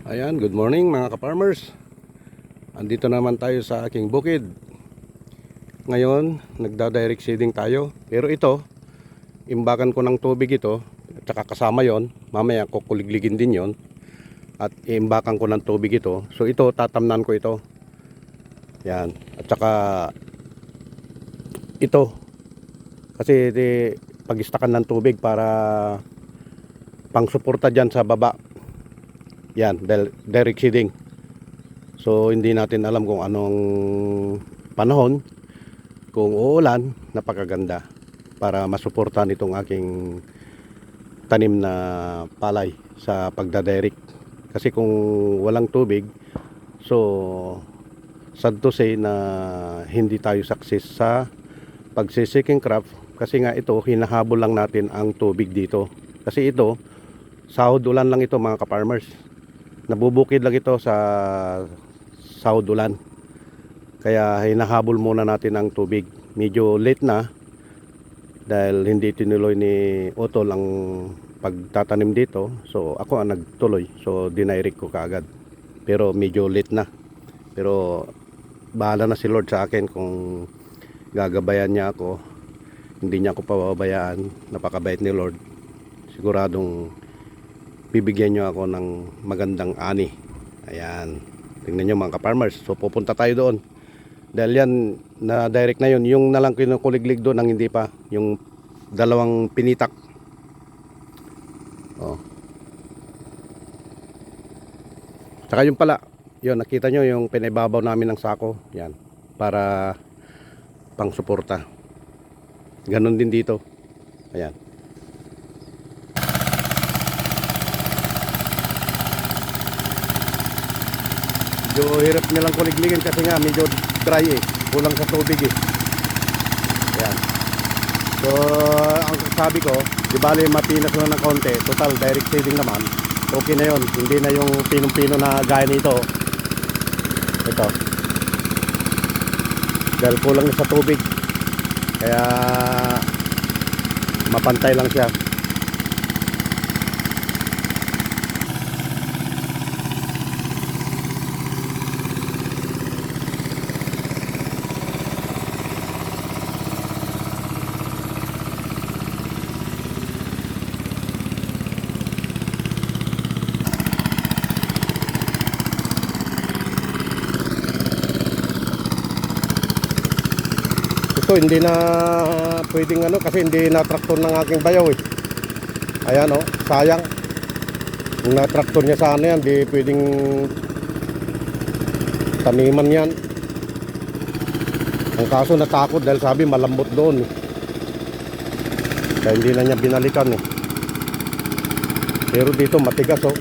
Ayan, good morning mga ka-farmers. Andito naman tayo sa aking bukid. Ngayon, nagda-direct seeding tayo. Pero ito, imbakan ko ng tubig ito. At saka kasama yon, mamaya kukuligligin din yon. At imbakan ko ng tubig ito. So ito, tatamnan ko ito. Yan. At saka ito. Kasi pag-istakan ng tubig para pang-suporta dyan sa baba. Yan, direct seeding. So hindi natin alam kung anong panahon, kung uulan, napakaganda para masuportahan itong aking tanim na palay sa pagdadirect. Kasi kung walang tubig, so sad to say na hindi tayo success sa pagsiseeking crop. Kasi nga ito, hinahabol lang natin ang tubig dito. Kasi ito, sahod ulan lang ito mga ka-farmers. Nabubukid lang ito sa sahod ulan. Kaya hinahabol muna natin ang tubig. Medyo late na dahil hindi tinuloy ni Otol ang pagtatanim dito. So ako ang nagtuloy. So dinirect ko kaagad. Pero medyo late na. Pero bahala na si Lord sa akin kung gagabayan niya ako. Hindi niya ako pababayaan. Napakabait ni Lord. Siguradong bibigyan niyo ako ng magandang ani. Ayan. Tingnan niyo mga ka-farmers. So pupunta tayo doon. Dahil yan na direct na yun. Yung nalang kinukuliglig doon ang hindi pa. Yung dalawang pinitak. Oh. Saka yung pala. Yun, nakita nyo yung pinaibabaw namin ng sako. Yan. Para pang suporta. Ganon din dito. Ayan. Medyo hirap nilang kuligligin kasi nga medyo dry eh. Kulang sa tubig eh. Ayan. So, ang sabi ko, di bali mapinas na ng konti. Total, direct seeding naman. Okay na yon. Hindi na yung pinong-pino na gaya nito. Ito. Dahil kulang na sa tubig. Kaya mapantay lang siya. Ito hindi na pwedeng ano kasi hindi na traktor ng aking bayaw eh. Ayan oh, sayang. Kung na traktor niya sana yan, di pwedeng taniman yan. Ang kaso natakot dahil sabi malambot doon eh. Kaya hindi na niya binalikan eh. Pero dito matigas oh.